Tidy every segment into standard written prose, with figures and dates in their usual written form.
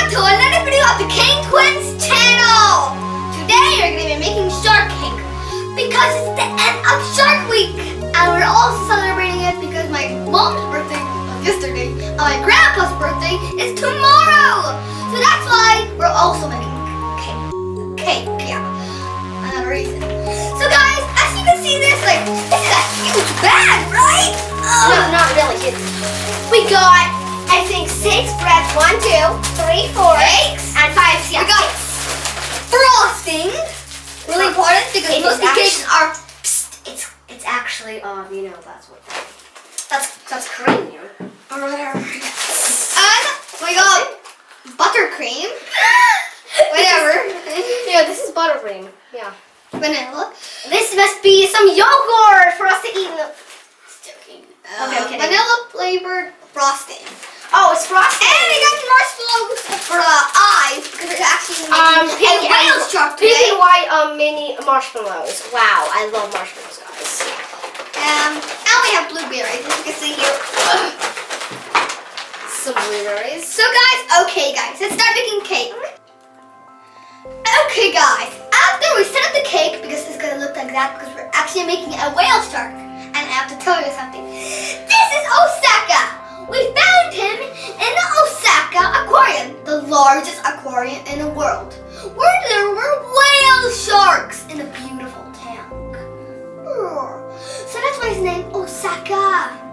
welcome to another video of the King Twins channel. Today we're going to be making shark cake because it's the end of Shark Week. And we're also celebrating it because my mom's birthday was yesterday and my grandpa's birthday is tomorrow. So that's why we're also making cake, yeah. Another reason. So guys, as you can see, this is a huge bag, right? No, not really. We got, I think, 6 breads. 1, 2, 3, 4, 6 and 5. Yeah, we got frosting. Really important because It most is cakes are. It's actually, you know, that's cream here. And we got buttercream. Whatever. Yeah, this is buttercream. Yeah. Vanilla. This must be some yogurt for us to eat. Okay. Vanilla flavored frosting. Oh, it's frosting. And we got marshmallows for eyes because we're actually making a whale shark pink today. and white mini marshmallows. Wow, I love marshmallows, guys. And we have blueberries, as you can see here. Some blueberries. So guys, let's start making cake. Okay guys, after we set up the cake, because it's gonna look like that because we're actually making a whale shark. And I have to tell you something. This is Osaka. We found him in the Osaka aquarium, the largest aquarium in the world, where there were whale sharks in a beautiful tank. So that's why his name Osaka.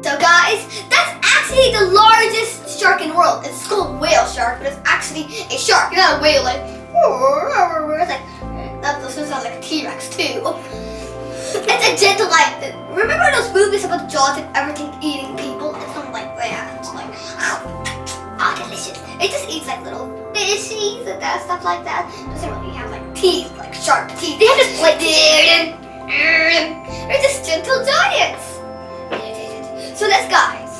So guys, that's actually the largest shark in the world. It's called whale shark, but it's actually a shark, not a whale. It's like that doesn't sound like a T-Rex too. It's a gentle remember those movies about Jaws and everything eating people? It's something like that. It's like delicious. It just eats like little fishies and that stuff like that. It doesn't really have like teeth, like sharp teeth. They have just like they're just gentle giants. So let's guys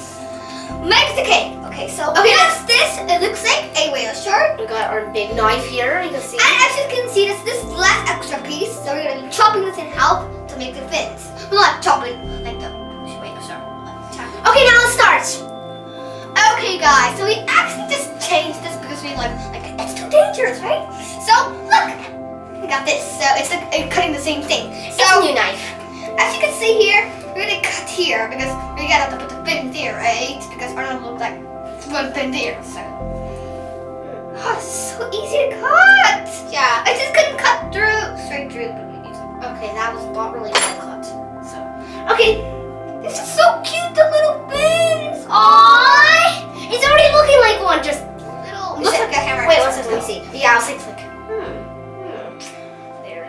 make the cake. Okay, that's this. It looks like a whale shark. We got our big knife here. You can see. And as you can see, this last extra piece. So we're gonna be chopping this in half to make the fins. We're not chopping like the whale shark. Okay, now let's start. Okay, guys. So we actually just changed this because we like it's too dangerous, right? So look, we got this. So it's like cutting the same thing. So It's a new knife. as you can see here, we're gonna cut here because we gotta put the fin there, right? Because I don't look like one fin there, so. Oh, it's so easy to cut. Yeah. I just couldn't cut straight through. Okay, that was not really well cut. So. Okay, this is so cute, the little fins. Aww! It's already looking like one. Just Little. Looks like a hammer. Wait, one second. Let me see. Yeah, I was like, There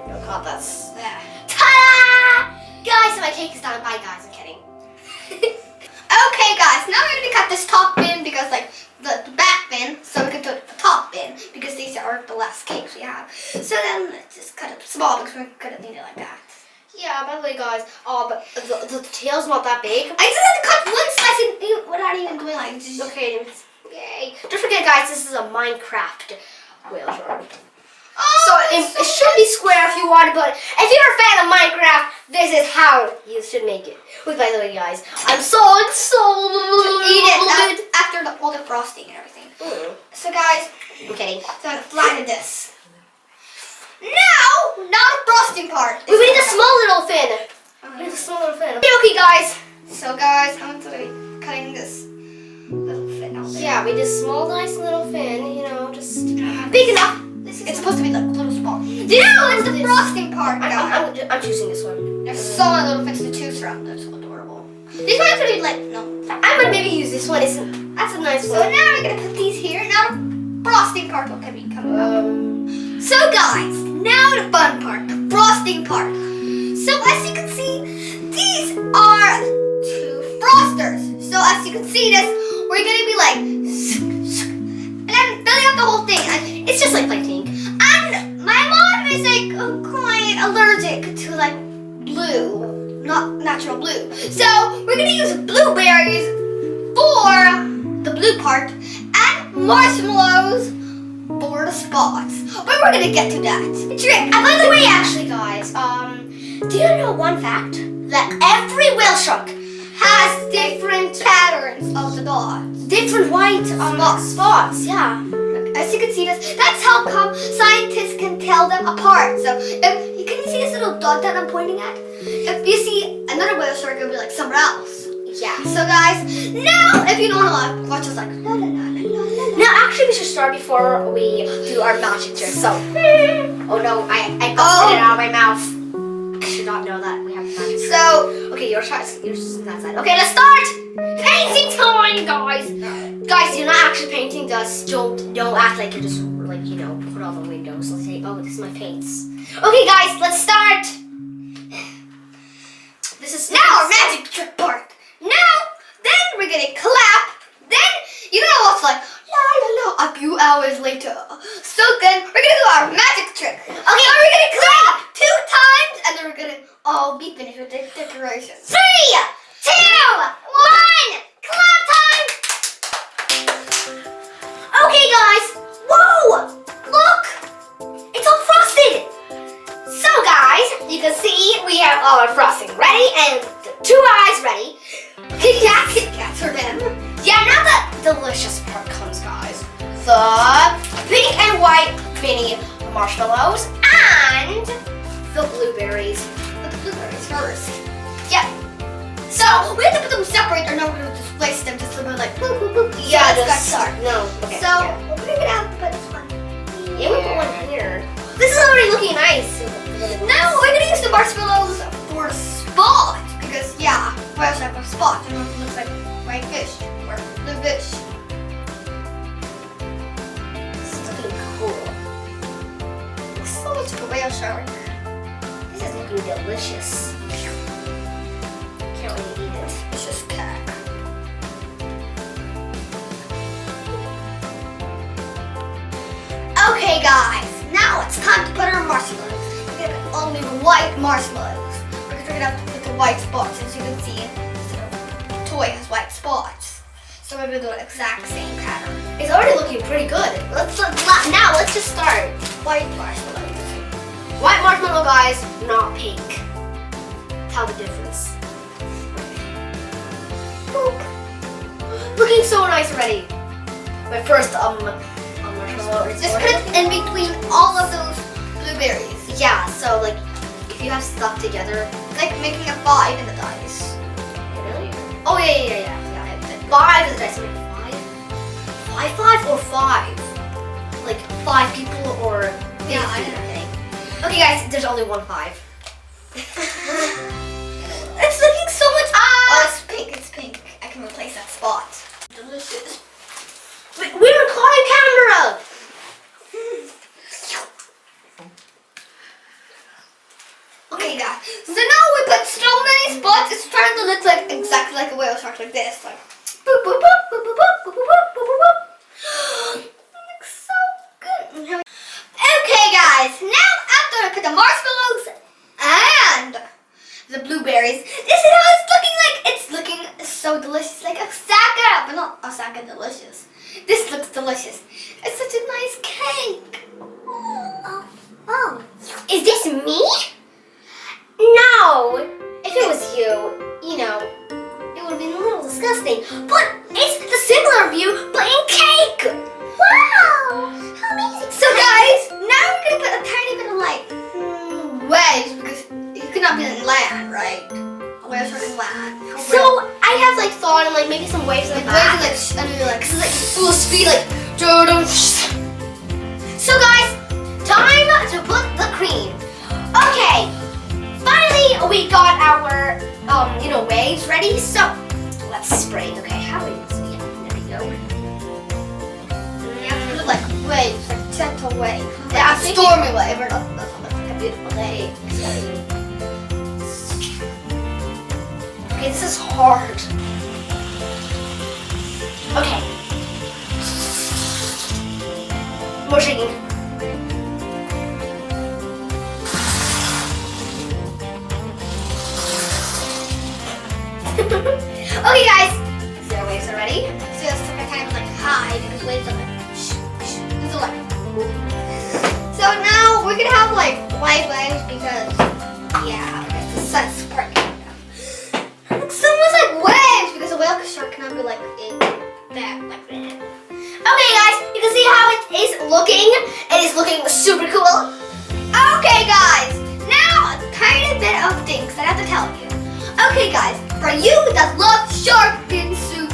we go. Caught that. Yeah. Ta-da! Guys, so my cake is done. Bye, guys. I'm kidding. Okay, guys. Now we're gonna cut this top fin because the back fin, so we can put the top fin because these are the last cakes we have. So then let's just cut it small because we're gonna need it like that. Yeah, by the way, guys. But the tail's not that big. I just had to cut one slice without even doing like. Okay. Yay. Don't forget, guys. This is a Minecraft whale shark. Oh, So it should be square if you want it, but if you're a fan of Minecraft, this is how you should make it. Wait, by the way, guys, I'm so excited. eat it after all the frosting and everything. So guys, I'm kidding. so I'm gonna flatten this. Now the frosting part. We need a small little fin. We need a small little fin. Okay, guys. So guys, I'm gonna be cutting this little fin out there. Yeah, we just small, nice little fin. You know, just Big enough. It's supposed to be like a little small. Now it's the frosting part, guys. I'm choosing this one. There's so many little fins to choose from. That's so adorable. These ones are like no. I'm gonna maybe use this one. That's a nice So one. now we're gonna put these here. Now the frosting part will be coming up. So guys, now the fun part, the frosting part. So as you can see, these are 2 frosters. So as you can see this, we're gonna be like, and then filling up the whole thing. And It's just like playing. my mom is like quite allergic to natural blue. So we're gonna use blueberries for the blue part and marshmallows for the spots. But we're gonna get to that. Trick. And by the way, actually, guys, do you know one fact? That every whale shark Has different patterns of the dots. different white spots. Yeah. As you can see this, that's how come scientists can tell them apart. So if you can see this little dot that I'm pointing at, if you see another whale shark, it'll be like somewhere else. Yeah. So guys, now if you don't want to watch us like la la la la la la. Now, actually, we should start before we do our magic trick. So, oh no, I got it out of my mouth. I should not know that we have magic trick. So Okay, yours is on that side. Okay, let's start! Painting time, guys! Guys, you're not actually painting this. Don't act like you're just, like, you know, put all the windows. Let's say, oh, this is my paints. Okay, guys, let's start! This is now our magic trick part. Now, then we're gonna clap. Then you know what's like la la la a few hours later. So then we're gonna do our magic trick. Okay, we're gonna clap 2 times and then we're gonna all be finished with the decoration. 3, 2, 1, clap time! Okay, guys. Whoa! Look! It's all frosted! So, guys, you can see we have all our frosting ready and the 2 eyes ready. Kit Kats for them. Yeah, now the delicious part comes, guys. The pink and white mini marshmallows and the blueberries. Put the blueberries first. Yeah. So we have to put them separate or no, we're gonna just place them just so they're like boop boop boop. Yeah, so let's start. No, okay. So yeah. we're gonna have to put this one. Yeah, we put one here. This is already looking nice. Now we're gonna use the marshmallows for spots because yeah, whales have a spot and it looks like white fish or blue fish. This is looking cool. Looks so much like a whale shark. This is looking delicious. Can't wait to eat it. It's just cake. Okay guys, now it's time to put our marshmallows. We're gonna put only white marshmallows. Because we're gonna have to put the white spots. As you can see, the toy has white spots. So we're gonna do the exact same pattern. It's already looking pretty good. Now let's just start. White marshmallows. White marshmallow, guys, not pink. Tell the difference. Boop. Looking so nice already. My first marshmallow. Just put it in between all of those blueberries. Yeah, so like if you have stuck together. It's like making a 5 in the dice. Really? Oh yeah. 5 is the dice. Like 5 or 5? Like 5 people or Yeah, I know. Okay guys, there's only 1 5. It's looking so much. Oh, it's pink. It's pink. I can replace that spot. Delicious. We recording camera. Okay, guys. So now we put so many spots. It's starting to look like exactly like a whale shark, like this. Like boop boop boop boop boop boop boop boop boop boop boop. It looks so good. Okay, guys. Now after I put the marshmallows and the blueberries, this is how it's looking like. It's looking so delicious, like Osaka, but not Osaka delicious. This looks delicious. It's such a nice cake. Oh. Is this me? No. If it was you know, it would have been a little disgusting. But it's the similar view, but in cake. Wow. How amazing. So guys, now we're gonna put a tiny bit of like waves because you cannot be in land, right? A whale shark in land. So I have like thought and like maybe some waves in the back. Waves like under like full speed like. So guys, time to put the cream. Okay, finally we got our waves ready. So let's spray. Okay, how is this? Yeah, there we go. You have to put like waves, like gentle waves. Yeah, Like a stormy wave, or not like a beautiful day. Okay, this is hard. Okay. More shaking. Okay, guys. Is there waves already? So let's take our time to like hide because waves are like. There's a light. So now we're gonna have like white waves because yeah, the sun's sparking. Someone's like waves because a whale shark cannot be like in that like that. Okay, guys, you can see how it is looking. It is looking super cool. Okay, guys. Now a tiny bit of things that I have to tell you. Okay, guys, for you that love shark fin soup,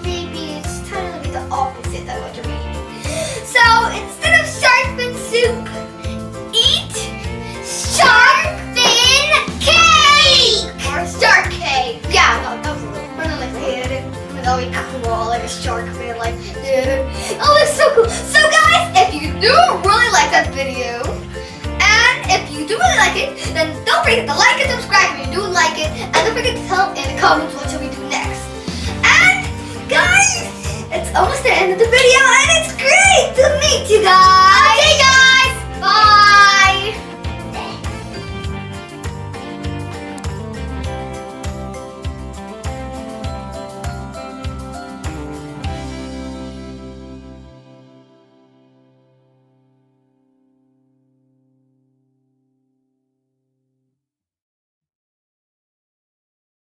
maybe it's totally the opposite of what you're eating. So instead of shark fin soup, eat shark fin cake or shark cake. Yeah, no, that was a little. We're not like that'll be cool, like a shark fin, like. Oh, it's so cool. So, guys, if you do really like that video. If you do really like it, then don't forget to like and subscribe if you do like it. And don't forget to tell in the comments what should we do next. And guys, it's almost the end of the video and it's great!